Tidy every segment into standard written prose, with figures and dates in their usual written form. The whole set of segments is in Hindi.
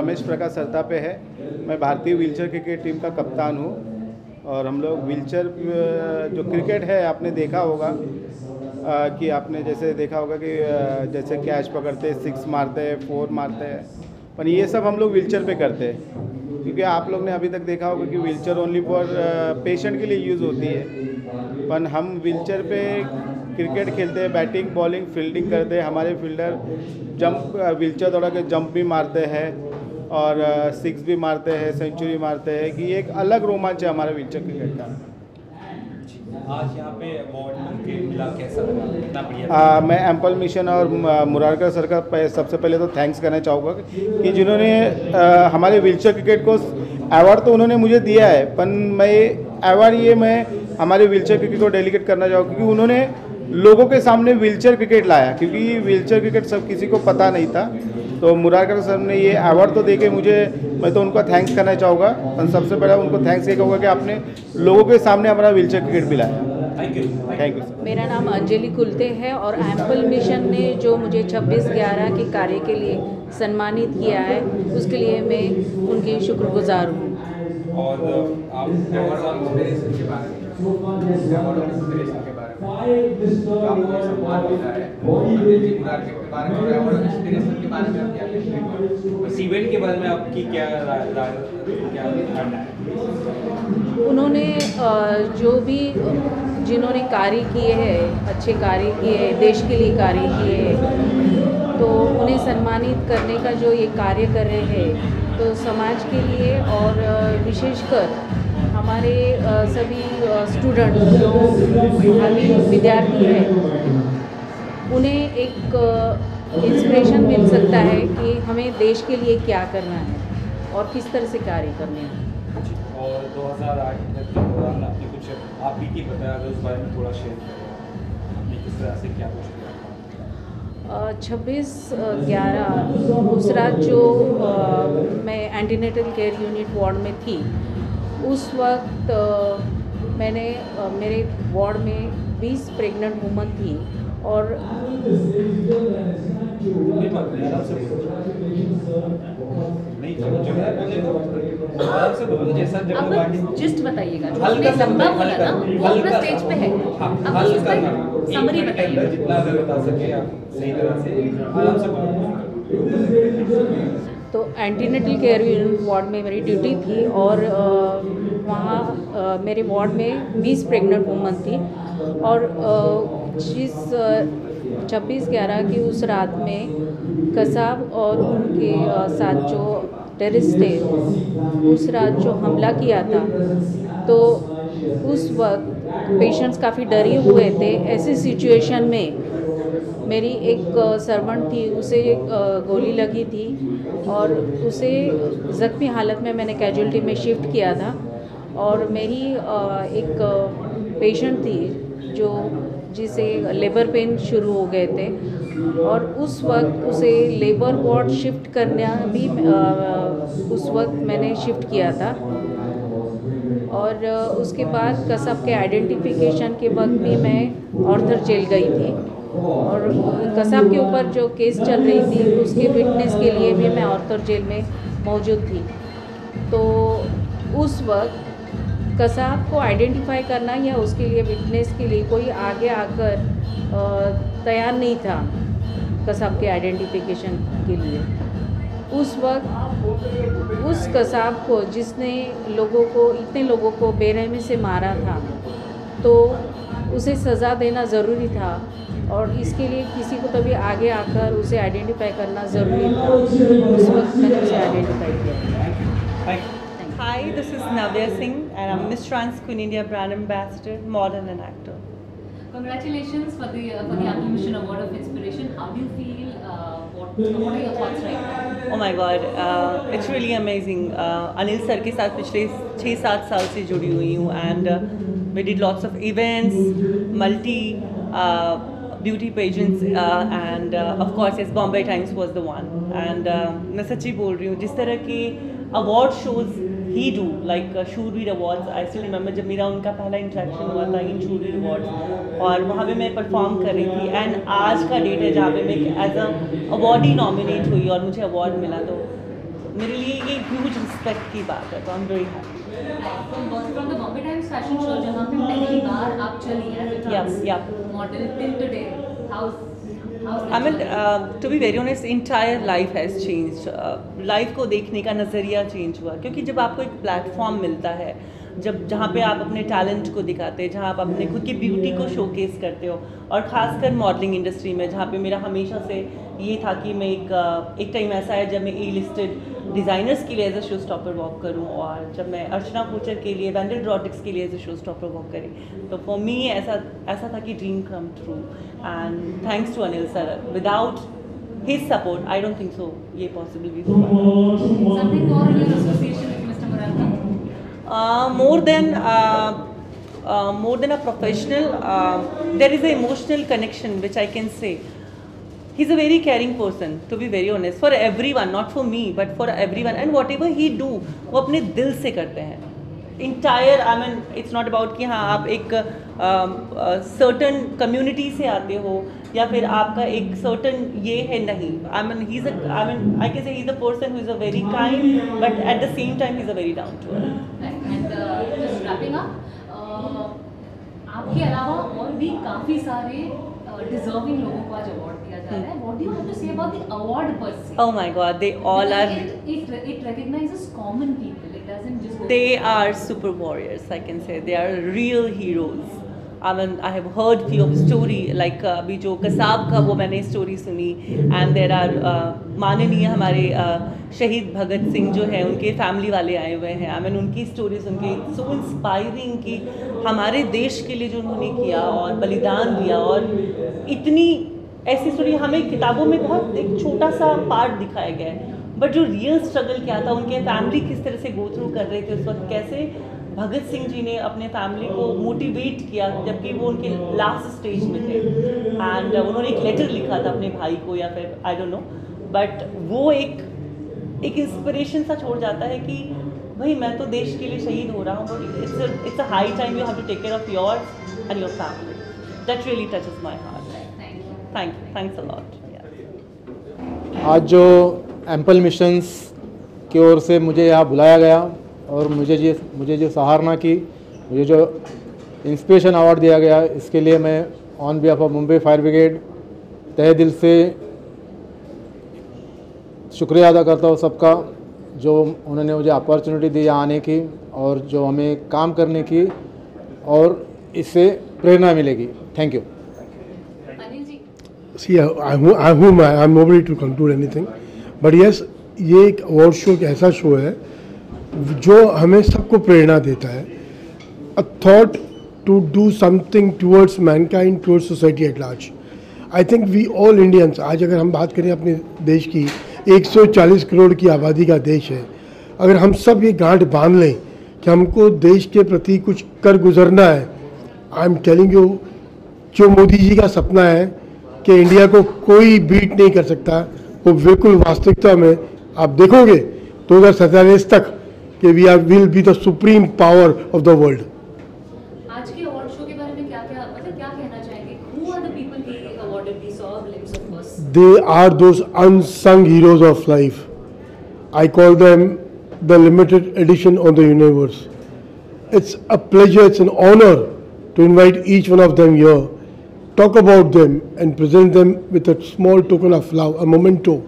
रमेश प्रकाश सरतापे है। मैं भारतीय व्हीलचेयर क्रिकेट टीम का कप्तान हूँ। और हम लोग व्हीलचेयर जो क्रिकेट है आपने देखा होगा कि आपने जैसे देखा होगा कि जैसे कैच पकड़ते हैं, 6 मारते हैं, 4 मारते हैं, पर ये सब हम लोग व्हीलचेयर पे करते हैं। क्योंकि आप लोग ने अभी तक देखा होगा कि व्हीलचेयर ओनली फॉर पेशेंट के लिए यूज़ होती है, पर हम व्हीलचेयर पे क्रिकेट खेलते हैं, बैटिंग बॉलिंग फील्डिंग करते हैं। हमारे फील्डर जंप व्हीलचेयर दौड़ा के जंप भी मारते हैं और 6 भी मारते हैं, सेंचुरी मारते हैं, कि एक अलग रोमांच है हमारे व्हीलचेयर क्रिकेट का। आज यहाँ पे अवार्ड मिला, कैसा लगा? कितना बढ़िया। मैं एम्पल मिशन और मुरारकर सर का सबसे पहले तो थैंक्स करना चाहूँगा कि जिन्होंने हमारे व्हीलचेयर क्रिकेट को अवार्ड तो उन्होंने मुझे दिया है, पर मैं हमारे व्हीलचेयर क्रिकेट को डेलीकेट करना चाहूँगा क्योंकि उन्होंने लोगों के सामने व्हीलचेयर क्रिकेट लाया, क्योंकि व्हीलचेयर क्रिकेट सब किसी को पता नहीं था। तो मुरारकर सर ने ये अवार्ड तो देके मैं तो उनका थैंक्स करना चाहूँगा। और सबसे पहले उनको थैंक्स ये कहूँगा कि आपने लोगों के सामने हमारा व्हीलचेयर क्रिकेट भी लाया। Thank you sir. मेरा नाम अंजलि कुलते है और एम्पल मिशन ने जो मुझे 26/11 के कार्य के लिए सम्मानित किया है, उसके लिए मैं उनकी शुक्रगुजार हूँ। और आप इस इवेंट के बारे में आपकी क्या धारणा है? उन्होंने जिन्होंने कार्य किए हैं, अच्छे कार्य किए हैं, देश के लिए कार्य किए हैं, तो उन्हें सम्मानित करने का जो ये कार्य कर रहे हैं, तो समाज के लिए और विशेषकर हमारे सभी स्टूडेंट जो अभी विद्यार्थी हैं, उन्हें एक इंस्पिरेशन मिल सकता है कि हमें देश के लिए क्या करना है और किस तरह से कार्य करने हैं। और 2008 के दौरान आपने कुछ आप भी बताया, अगर उस बारे में थोड़ा शेयर करें, आपने किस तरह से क्या कुछ किया? 26/11 उस रात जो मैं एंटीनेटल केयर यूनिट वार्ड में थी, उस वक्त मैंने मेरे वार्ड में 20 प्रेग्नेंट वुमन थी और आप जिस्ट बताइएगा, जो आपने लंबा बोला ना वो अपना स्टेज पे है, आप उसका समरी बताइएगा जितना बता सके आप सही तरह से आराम से बोलिए। तो एंटीनेटल केयर यूनिट वार्ड में मेरी ड्यूटी थी और वहाँ मेरे वार्ड में 20 प्रेग्नेंट वुमन थी और जिस 26/11 की उस रात में कसाब और उनके साथ जो टेररिस्ट थे, उस रात जो हमला किया था, तो उस वक्त पेशेंट्स काफ़ी डरे हुए थे। ऐसी सिचुएशन में मेरी एक सर्वेंट थी, उसे गोली लगी थी और उसे ज़ख्मी हालत में मैंने कैजुअल्टी में शिफ्ट किया था। और मेरी एक पेशेंट थी जिसे लेबर पेन शुरू हो गए थे और उस वक्त उसे लेबर वार्ड शिफ्ट करना भी उस वक्त मैंने शिफ्ट किया था। और उसके बाद कसब के आइडेंटिफिकेशन के वक्त भी मैं ऑर्थर जेल गई थी और कसब के ऊपर जो केस चल रही थी उसके विटनेस के लिए भी मैं ऑर्थर जेल में मौजूद थी। तो उस वक्त कसाब को आइडेंटिफाई करना या उसके लिए विटनेस के लिए कोई आगे आकर तैयार नहीं था कसाब के आइडेंटिफिकेशन के लिए। उस वक्त उस कसाब को जिसने इतने लोगों को बेरहमी से मारा था, तो उसे सज़ा देना ज़रूरी था और इसके लिए किसी को तभी आगे आकर उसे आइडेंटिफाई करना ज़रूरी था। उस वक्त मैंने उसे आइडेंटिफाई किया। Hi, this is Navya Singh and I'm Miss Trans Queen India Brand Ambassador, model and actor. Congratulations for the Apple Mission Award of Inspiration. How do you feel? What are your thoughts right now? Oh my God, it's really amazing. Anil sir के साथ पिछले 6-7 साल से जुड़ी हुई हूँ and we did lots of events, multi beauty pageants and of course yes, Bombay Times was the one. And मैं सच्ची बोल रही हूँ, जिस तरह के award shows he do like शूरवीर अवार्ड्स, आई स्टिल रिमेंबर जब मेरा उनका पहला इंट्रैक्शन हुआ था इन शूरवीर अवार्ड्स और वहाँ पे मैं परफॉर्म कर रही थी एंड आज का डेट है जहाँ पे मैं एज अ अवार्डी नॉमिनेट हुई और मुझे अवार्ड मिला। तो मेरे लिए ये ह्यूज रिस्पेक्ट की बात है, तो I am very happy. From the Bombay Times fashion show, जहाँ पे पहली बार आप चली हैं Yeah. model till today, how's I mean, to be very honest, entire life has changed. Life को देखने का नज़रिया चेंज हुआ, क्योंकि जब आपको एक प्लेटफॉर्म मिलता है, जब जहाँ पे आप अपने टैलेंट को दिखाते हैं, जहाँ आप अपने खुद की ब्यूटी को शोकेस करते हो, और ख़ासकर मॉडलिंग इंडस्ट्री में जहाँ पे मेरा हमेशा से ये था कि मैं एक टाइम ऐसा है जब मैं ए लिस्टेड डिज़ाइनर्स के लिए as a show stopper walk करूँ, और जब मैं अर्चना कोचर के लिए, वेंडल रॉड्रिक्स के लिए as a show stopper walk करी, तो फॉर मी ऐसा था कि dream come true. And thanks to Anil sir, without his support I don't think so ये पॉसिबल भी हो पाता। something more in your association with Mr. Murarka? More than a professional, there is an emotional connection which I can say. He's a very caring person, to be very honest, for everyone, not for me but for everyone, and whatever he do वो अपने दिल से करते हैं। Entire, I mean, it's not about कि हाँ आप एक certain community से आते हो या फिर आपका एक certain ये है, नहीं। I mean, I can say he's a person who is a very kind, but at the same time he's a very down to earth. Right. And just wrapping up, आपके अलावा और भी काफ़ी सारे डिजर्विंग लोगों को आज अवार्ड दिया जा रहा है। What do you have to say about the award per se? Oh my God, they all are. It recognizes common people. It doesn't just. They are super warriors, I can say. They are real heroes. I mean, I have heard few of story, like अभी जो कसाब का वो मैंने स्टोरी सुनी, and there are माननीय हमारे शहीद भगत सिंह जो है, उनके फैमिली वाले आए हुए हैं। I mean, उनकी स्टोरी सुन के सो इंस्पायरिंग कि हमारे देश के लिए जो उन्होंने किया और बलिदान दिया, और इतनी ऐसी स्टोरी हमें किताबों में बहुत एक छोटा सा पार्ट दिखाया गया है, बट जो रियल स्ट्रगल क्या था, उनके फैमिली किस तरह से गो थ्रू कर रहे थे उस वक्त, कैसे भगत सिंह जी ने अपने फैमिली को मोटिवेट किया जबकि वो उनके लास्ट स्टेज में थे, एंड उन्होंने एक लेटर लिखा था अपने भाई को, या फिर आई डोंट नो, बट वो एक इंस्पिरेशन सा छोड़ जाता है कि भाई मैं तो देश के लिए शहीद हो रहा हूँ, but it's a high time you have to take care of yours and your family. That really touches my heart. Thanks a lot. आज जो एम्पल मिशंस की ओर से मुझे यहाँ बुलाया गया और मुझे जो सराहना की, मुझे जो इंस्पिरेशन अवार्ड दिया गया, इसके लिए मैं on behalf of Mumbai fire brigade तहे दिल से शुक्रिया अदा करता हूँ सबका, जो उन्होंने मुझे अपॉर्चुनिटी दी यहाँ आने की और जो हमें काम करने की, और इससे प्रेरणा मिलेगी। Thank you. Anil ji, See, I'm nobody to conclude anything, but yes, ये एक अवार्ड शो एक ऐसा शो है जो हमें सबको प्रेरणा देता है। A thought to do something towards mankind, towards society at large. I think we all Indians, आज अगर हम बात करें अपने देश की, 140 करोड़ की आबादी का देश है, अगर हम सब ये गांठ बांध लें कि हमको देश के प्रति कुछ कर गुजरना है, आई एम टेलिंग यू, जो मोदी जी का सपना है कि इंडिया को कोई बीट नहीं कर सकता, वो बिल्कुल वास्तविकता में आप देखोगे 2047 तक कि will be the supreme power of the world. आज के अवार्ड शो के बारे में क्या कहना चाहेंगे? Who are the people being awarded? We saw a glimpse of course. They are those unsung heroes of life. I call them the limited edition of the universe. It's a pleasure, it's an honor to invite each one of them here, talk about them and present them with a small token of love, a memento,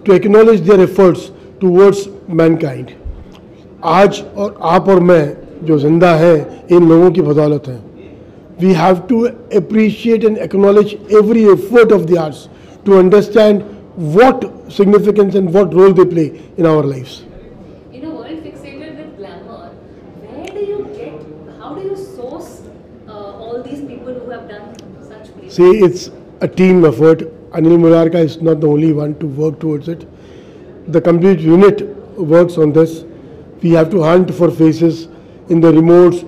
to acknowledge their efforts towards mankind. आज और आप और मैं जो जिंदा है इन लोगों की बदौलत हैं। We have to appreciate and acknowledge every effort of theirs to understand what significance and what role they play in our lives. In a world fixated with glamour, where do you get, how do you source all these people who have done such great? See, it's a team effort. Anil Murarka is not the only one to work towards it. The complete unit works on this. We have to hunt for faces in the remotes.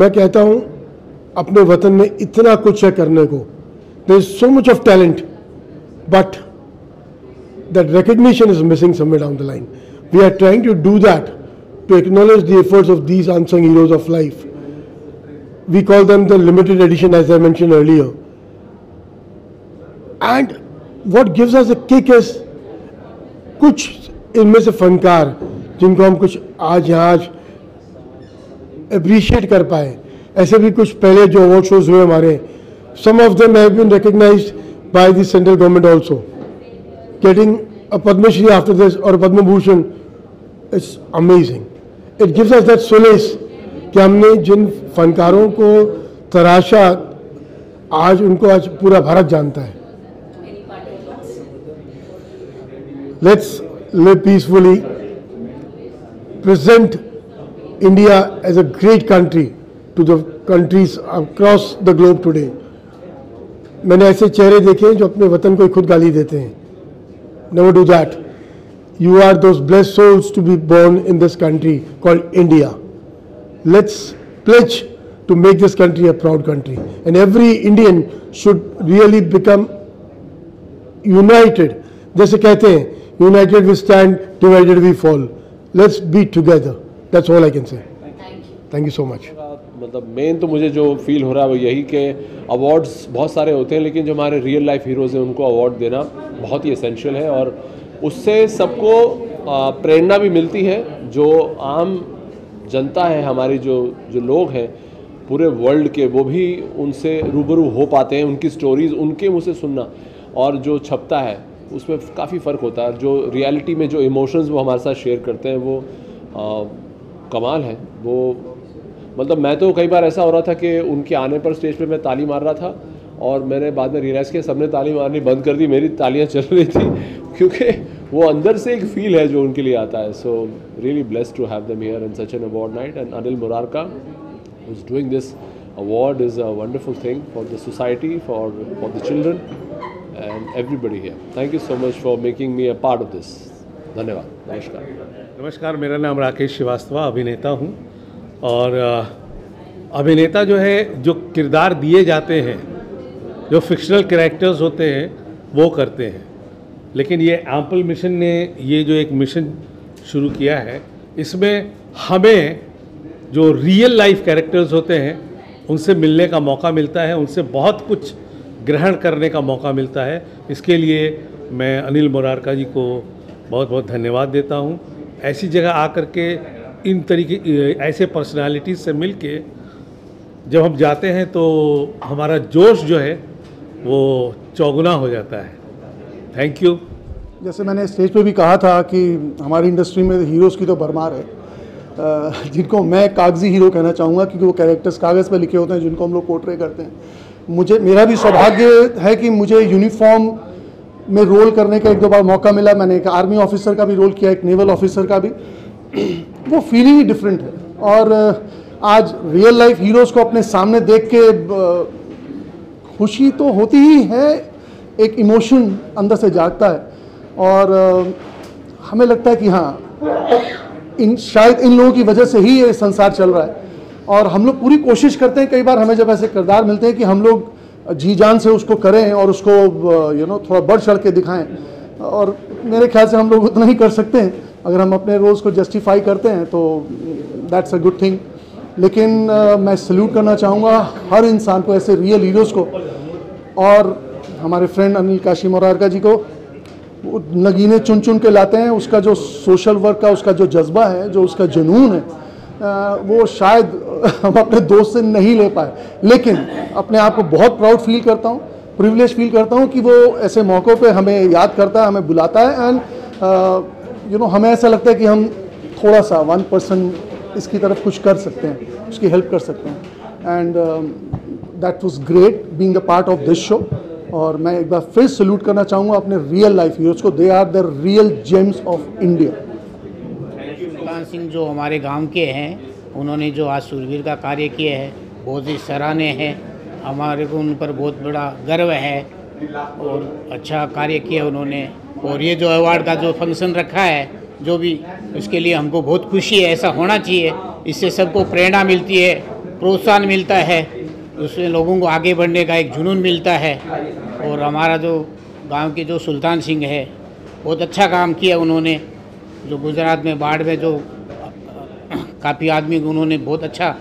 मैं कहता हूँ अपने वतन में इतना कुछ है करने को. There is so much of talent, but that recognition is missing somewhere down the line. We are trying to do that to acknowledge the efforts of these unsung heroes of life. We call them the limited edition, as I mentioned earlier. And what gives us a kick is कुछ इनमें से फनकार जिनको हम कुछ आज यहाँ आज अप्रिशिएट कर पाए, ऐसे भी कुछ पहले जो अवार्ड शोज हुए हमारे, some of them have been recognised by the central government also, getting a Padmashri after this और Padma Bhushan, it's amazing. It gives us that solace कि हमने जिन फनकारों को तराशा, आज उनको आज पूरा भारत जानता है। Any parting thoughts? Let's live peacefully, present India as a great country to the countries across the globe today. मैंने ऐसे चेहरे देखे हैं जो अपने वतन को खुद गाली देते हैं। Never do that. You are those blessed souls to be born in this country called India. Let's pledge to make this country a proud country, and every Indian should really become united. जैसे कहते हैं, united we stand, divided we fall. Let's be together. That's all I can say. Thank you. Thank you so much. मतलब मेन तो मुझे जो फील हो रहा है वो यही कि अवार्ड्स बहुत सारे होते हैं, लेकिन जो हमारे रियल लाइफ हीरोज़ हैं उनको अवार्ड देना बहुत ही एसेंशियल है, और उससे सबको प्रेरणा भी मिलती है। जो आम जनता है हमारी, जो लोग हैं पूरे वर्ल्ड के, वो भी उनसे रूबरू हो पाते हैं, उनकी स्टोरीज़ उनके मुँह से सुनना, और जो छपता है उसमें काफ़ी फ़र्क होता है। जो रियलिटी में जो इमोशंस वो हमारे साथ शेयर करते हैं वो कमाल है। वो मतलब मैं तो कई बार ऐसा हो रहा था कि उनके आने पर स्टेज पे मैं ताली मार रहा था, और मैंने बाद में रियलाइज़ किया सबने ताली मारनी बंद कर दी, मेरी तालियां चल रही थी, क्योंकि वो अंदर से एक फील है जो उनके लिए आता है। So really blessed to have them here in such an award night, and Anil Murarka who is doing this award is a wonderful thing for the society, for the children and everybody here. Thank you so much for making me a part of this. धन्यवाद, नमस्कार। नमस्कार, मेरा नाम राकेश श्रीवास्तव, अभिनेता हूँ। और अभिनेता जो है, जो किरदार दिए जाते हैं, जो फिक्शनल कैरेक्टर्स होते हैं वो करते हैं, लेकिन ये एम्पल मिशन ने ये जो एक मिशन शुरू किया है, इसमें हमें जो रियल लाइफ कैरेक्टर्स होते हैं उनसे मिलने का मौका मिलता है, उनसे बहुत कुछ ग्रहण करने का मौका मिलता है। इसके लिए मैं अनिल मुरारका जी को बहुत बहुत धन्यवाद देता हूँ। ऐसी जगह आकर के इन तरीके ऐसे पर्सनालिटीज़ से मिल के जब हम जाते हैं तो हमारा जोश जो है वो चौगुना हो जाता है। Thank you. जैसे मैंने स्टेज पे भी कहा था कि हमारी इंडस्ट्री में हीरोज़ की तो भरमार है, जिनको मैं कागजी हीरो कहना चाहूँगा, क्योंकि वो कैरेक्टर्स कागज़ पे लिखे होते हैं जिनको हम लोग पोर्ट्रे करते हैं। मेरा भी सौभाग्य है कि मुझे यूनिफॉर्म में रोल करने का एक दो बार मौका मिला। मैंने एक आर्मी ऑफिसर का भी रोल किया, एक नेवल ऑफिसर का भी। वो फीलिंग ही डिफरेंट है, और आज रियल लाइफ हीरोज़ को अपने सामने देख के खुशी तो होती ही है, एक इमोशन अंदर से जागता है, और हमें लगता है कि हाँ, शायद इन लोगों की वजह से ही ये संसार चल रहा है। और हम लोग पूरी कोशिश करते हैं, कई बार हमें जब ऐसे किरदार मिलते हैं कि हम लोग जी जान से उसको करें और उसको थोड़ा बढ़ चढ़ के दिखाएं, और मेरे ख्याल से हम लोग उतना ही कर सकते हैं। अगर हम अपने रोल्स को जस्टिफाई करते हैं तो दैट्स अ गुड थिंग। लेकिन मैं सल्यूट करना चाहूँगा हर इंसान को, ऐसे रियल हीरोज़ को, और हमारे फ्रेंड अनिल काशी मुरारका जी को। वो नगीने चुन चुन के लाते हैं, उसका जो सोशल वर्क का उसका जो जज्बा है, जो उसका जुनून है, वो शायद हम अपने दोस्त से नहीं ले पाए, लेकिन अपने आप को बहुत प्राउड फील करता हूँ, प्रिविलेज फील करता हूँ कि वो ऐसे मौक़ों पे हमें याद करता है, हमें बुलाता है, एंड हमें ऐसा लगता है कि हम थोड़ा सा 1% इसकी तरफ कुछ कर सकते हैं, उसकी हेल्प कर सकते हैं। And that was great being a part of this show. और मैं एक बार फिर सल्यूट करना चाहूँगा अपने रियल लाइफ हीरोज़ को। They are the real gems of India. Sultan Singh जो हमारे गांव के हैं, उन्होंने जो आज सूरवीर का कार्य किया है बहुत ही सराहनीय है। हमारे को उन पर बहुत बड़ा गर्व है, और अच्छा कार्य किया उन्होंने। और ये जो अवार्ड का जो फंक्शन रखा है, जो भी, उसके लिए हमको बहुत खुशी है। ऐसा होना चाहिए, इससे सबको प्रेरणा मिलती है, प्रोत्साहन मिलता है, उससे लोगों को आगे बढ़ने का एक जुनून मिलता है। और हमारा जो गांव के जो सुल्तान सिंह है, बहुत अच्छा काम किया उन्होंने। जो गुजरात में बाढ़ में जो काफ़ी आदमी को उन्होंने बहुत अच्छा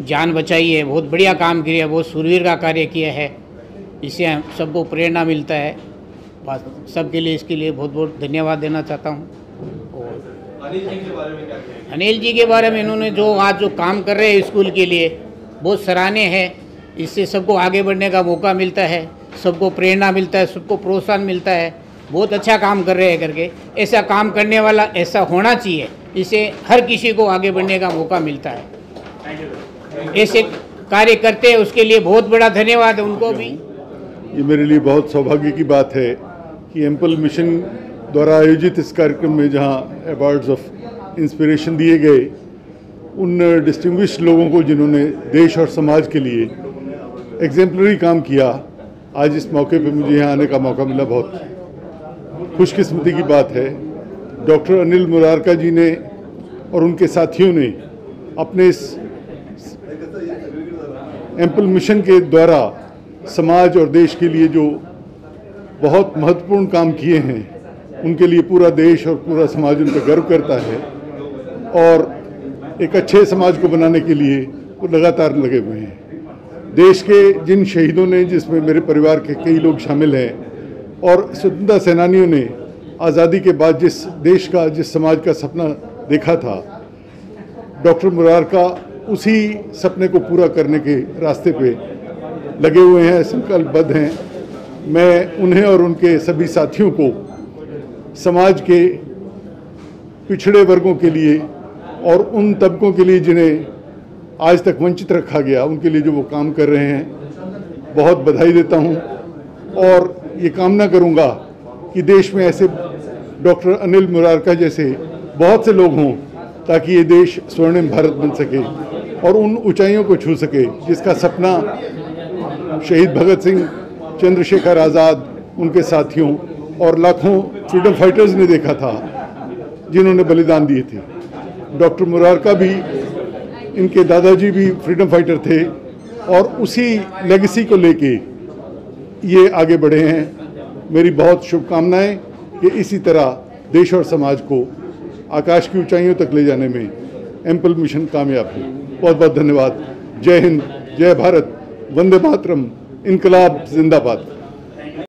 जान बचाई है, बहुत बढ़िया काम किया, बहुत सूरवीर का कार्य किया है। इससे सबको प्रेरणा मिलता है। बस सबके लिए इसके लिए बहुत बहुत धन्यवाद देना चाहता हूँ। अनिल जी के बारे में इन्होंने जो आज जो काम कर रहे हैं स्कूल के लिए बहुत सराहनीय है। इससे सबको आगे बढ़ने का मौका मिलता है, सबको प्रेरणा मिलता है, सबको प्रोत्साहन मिलता है। बहुत अच्छा काम कर रहे हैं करके, ऐसा काम करने वाला ऐसा होना चाहिए, इससे हर किसी को आगे बढ़ने का मौका मिलता है। ऐसे कार्य करते हैं उसके लिए बहुत बड़ा धन्यवाद है उनको भी। ये मेरे लिए बहुत सौभाग्य की बात है कि एम्पल मिशन द्वारा आयोजित इस कार्यक्रम में जहां अवार्ड्स ऑफ इंस्पिरेशन दिए गए उन डिस्टिंग्विश्ड लोगों को जिन्होंने देश और समाज के लिए एग्जेम्पलरी काम किया, आज इस मौके पे मुझे यहाँ आने का मौका मिला। बहुत खुशकिस्मती की बात है। डॉक्टर अनिल मुरारका जी ने और उनके साथियों ने अपने इस एम्पल मिशन के द्वारा समाज और देश के लिए जो बहुत महत्वपूर्ण काम किए हैं, उनके लिए पूरा देश और पूरा समाज उन पर गर्व करता है और एक अच्छे समाज को बनाने के लिए वो लगातार लगे हुए हैं। देश के जिन शहीदों ने, जिसमें मेरे परिवार के कई लोग शामिल हैं, और स्वतंत्रता सेनानियों ने आज़ादी के बाद जिस देश का, जिस समाज का सपना देखा था, डॉक्टर मुरारका उसी सपने को पूरा करने के रास्ते पे लगे हुए हैं, संकल्पबद्ध हैं। मैं उन्हें और उनके सभी साथियों को समाज के पिछड़े वर्गों के लिए और उन तबकों के लिए जिन्हें आज तक वंचित रखा गया, उनके लिए जो वो काम कर रहे हैं, बहुत बधाई देता हूं और ये कामना करूंगा कि देश में ऐसे डॉक्टर अनिल मुरारका जैसे बहुत से लोग हों ताकि ये देश स्वर्णिम भारत बन सके और उन ऊंचाइयों को छू सके जिसका सपना शहीद भगत सिंह, चंद्रशेखर आज़ाद, उनके साथियों और लाखों फ्रीडम फाइटर्स ने देखा था जिन्होंने बलिदान दिए थे। डॉक्टर मुरारका भी, इनके दादाजी भी फ्रीडम फाइटर थे और उसी लेगेसी को लेके ये आगे बढ़े हैं। मेरी बहुत शुभकामनाएं कि इसी तरह देश और समाज को आकाश की ऊंचाइयों तक ले जाने में एम्पल मिशन कामयाब हो। बहुत बहुत धन्यवाद। जय हिंद, जय भारत, वंदे मातरम, इनकलाब जिंदाबाद।